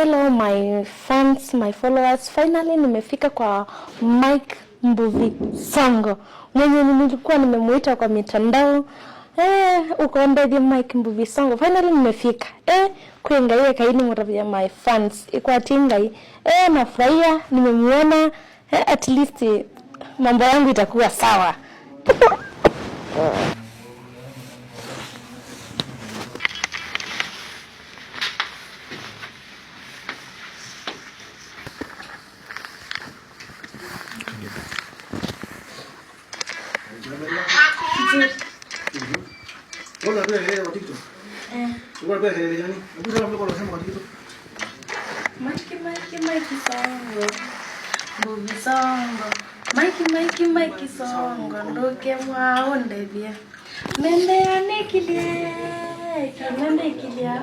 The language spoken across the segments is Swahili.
Hello my fans, my followers. Finally nimefika kwa Mike Mbuvi Songo. Mwenye nilikuwa nimemuita kwa mitandao. Uko ndani Mike Mbuvi Songo. Finally nimefika. Kuangalia kaini murabia my fans. Iko atingai. Nafurahia nimemuona. At least mambo yangu itakuwa sawa. Hola, ¿qué ratito? Igual puede que le llame. ¿Tú sabes lo que hacemos ratito? Mikey Songo. Mbuvi Songo. Mikey Songo. Ndoke mwaonde bia. Nende ya nikilia. Nende kilia.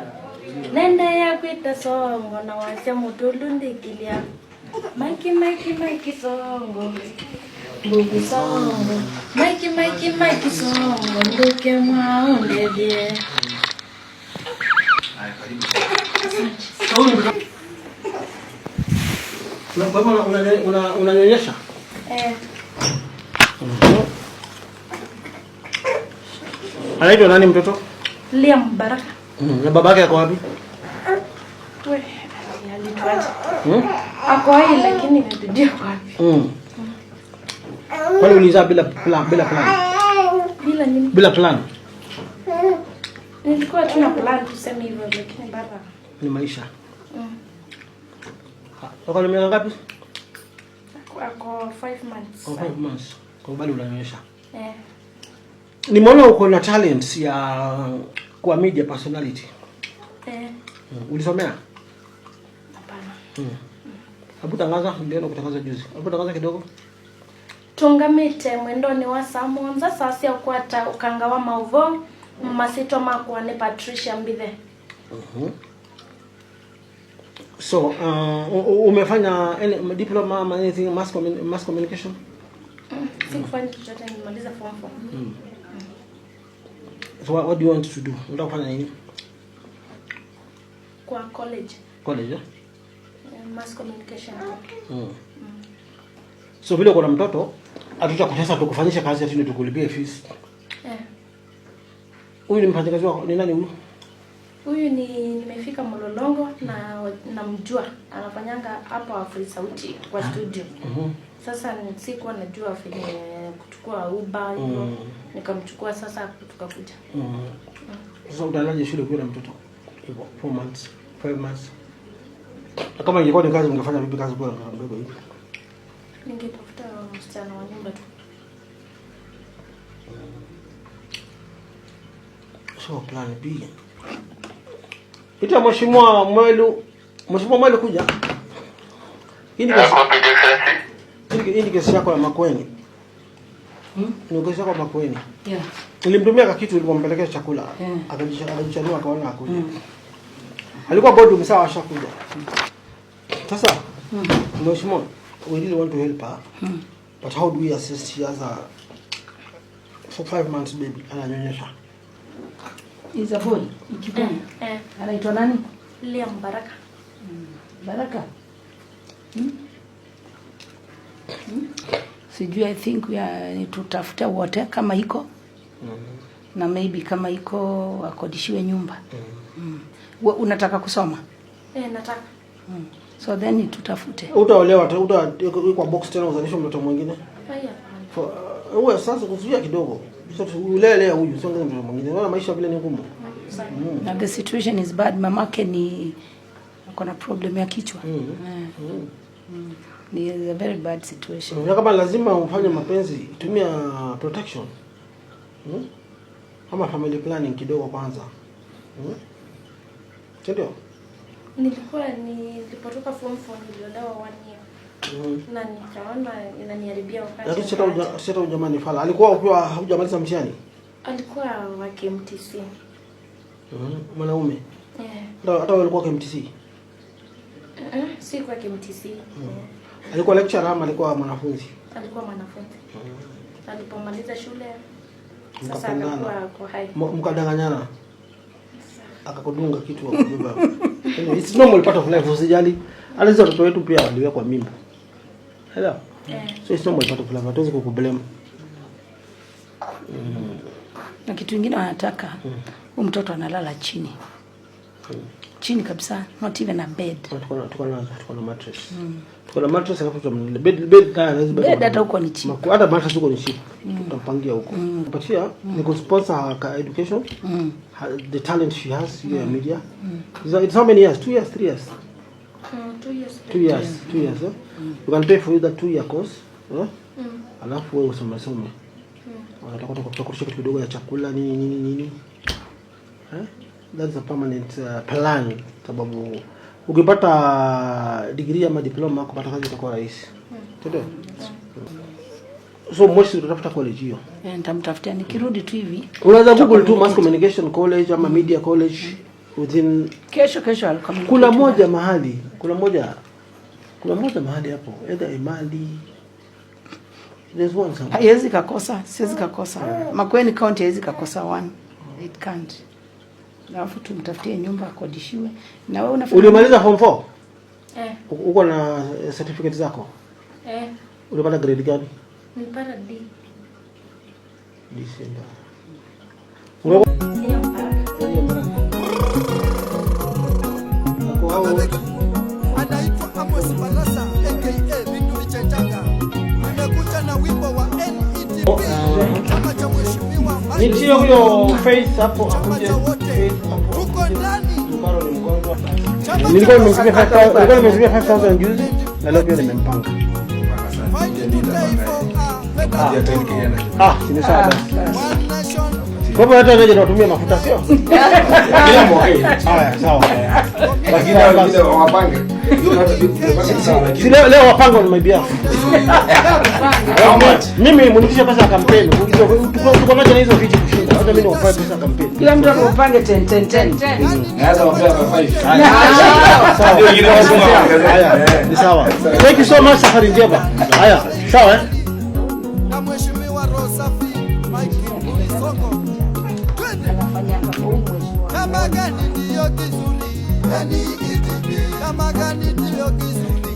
Nende ya kwita Songo na wasya mutulu ndikilia. Mikey Songo. Mbuvi Songo. Mikey Songo. Ndoke mwaonde bia. Unanyonyesha? Anaitwa nani mtoto? Liam Baraka. Na babake yako wapi? Wewe, alituacha. Ako hai lakini ndio wapi? Kwani ulizaa bila plan? Bila nini? Bila plan. Nilikuwa tuna plan tuseme hivyo lakini baba Ni maisha. Uko na miaka ngapi? Ako 5 months. 5 months. Kwa bado unanyonyesha. Nimeona uko na talents ya kwa media personality. Ulisomea? Hapana. Hapo tangaza ndio kutangaza juzi. Hapo tangaza kidogo. Tungamite mwendoni wa Samonza sasa ukwata ukanga wa mauvo masito makwane Patricia Mbithe. So, umefanya any diploma or anything mass communication? Sikufanya chochote nimaliza form 4. So what do you want to do? Unataka kufanya nini? Kwa college. College, Mass communication. So vile uko na mtoto, hatutakutesa tukufanyisha kazi ati tukulipie fees. Huyu ni mfanyakazi wako, ni nani huyu? Huyu nimefika Mlolongo na namjua. Anafanyanga hapa Afrika Sauti kwa studio. Sasa sikuwa najua vile kuchukua Uber hiyo. Nikamchukua sasa tukakuja. Sasa utaanzaje shule kwa mtoto? Hivyo 4 months, 5 months. Kama ingekuwa ni kazi ungefanya vipi kazi kwa mdogo hivi? Ningetafuta msichana wa nyumba tu. So plan B. Ita mheshimiwa Mwelu kuja. Hii kesi yako ya Makueni. Ni kesi yako ya Makueni. Nilimtumia kitu nilipompelekea chakula. Akajichanua akaona hakuja. Alikuwa board msawa ashakuja. Sasa mheshimiwa, we really want to help her. But how do we assist her as a for 5 months baby ananyonyesha? Is a boy. Anaitwa nani? Liam Baraka. Baraka. Sijui, I think tutafuta wote kama iko. Na maybe kama iko akodishiwe nyumba. Unataka kusoma? Nataka. So then tutafute. Utaolewa kwa box tena uzalishe mtoto mwingine? Haya. Sasa kuzuia kidogo. Sasa ulele huyu sio mtoto mwingine. Unaona maisha vile ni ngumu. Na the situation is bad. Mamake ni akona problem ya kichwa. Ni a very bad situation. Kama lazima ufanye mapenzi, tumia protection. Kama family planning kidogo kwanza. Ndio. Nilipotoka form 4 niliolewa 1 year. Na nikaona inaniharibia wakati. Lakini sasa jamani fala. Alikuwa ukiwa hujamaliza mtihani? Alikuwa wa KMTC. Mwanaume? Hata alikuwa KMTC? Si kwa KMTC. Alikuwa lecturer ama alikuwa mwanafunzi? Alikuwa mwanafunzi. Alipomaliza shule sasa akakuwa kwa hai. Mkadanganyana. Akakudunga kitu wa kubeba. It's normal part of life, usijali. Alizo watoto wetu pia waliwekwa mimba. Hello. So it's normal part of life. Hatuwezi kukublame. Na kitu kingine wanataka huyu mtoto analala chini. Chini kabisa, not even a bed. Tuko na mattress. Tuko na mattress hapo bed hata huko ni chini. Hata mattress huko ni chini. Tutampangia huko. Patia ni ku sponsor her education. The talent she has here in media. It's how many years? 2 years, 3 years? 2 years. 2 years. 2 years. You can pay for you that 2-year course. Alafu wewe usome. Wanataka kukurudisha kitu kidogo ya chakula nini. That's a permanent plan, sababu ukipata degree ama diploma kupata kazi itakuwa rahisi. Ndio. So most utatafuta college hiyo. Nitamtafutia nikirudi tu hivi. Unaweza Google tu mass communication college ama media college within kesho I'll communicate. Kuna moja mahali hapo. Either Imali. There's one somewhere. Haiwezi kakosa, siwezi kakosa. Makueni county haiwezi kakosa one. It can't. Alafu tumtafutie nyumba akodishiwe. Na wewe unafanya Ulimaliza form 4? Uko na certificate zako? Ulipata grade gani? Nilipata D. December. Anaitwa Amos Balasa aka Bindu Vichenjanga. Amekuja na wimbo wa NETP kama cha mheshimiwa. Nitie huyo face hapo akuje. Uko ndani. Mbaro ni mgonjwa. Nilikuwa nimemsubia 5000 juzi na leo pia nimempanga. Ni sawa basi. Kwa hivyo hata wewe unatumia mafuta sio? Kila mwaka. Haya, sawa. Lakini wapange. Leo wapange ni mabia. Mimi mnikisha pesa ya kampeni. Tuko nacho na hizo vitu kushinda. Hata mimi niwapae pesa ya kampeni. Kila mtu akupange 10. Naweza wapea 5. Haya, ni sawa. Thank you so much Safari Njema. Haya, sawa Na mheshimiwa Rosafi Mike Songo. Kama gani ndio kizuri? Kama gani ndio kizuri?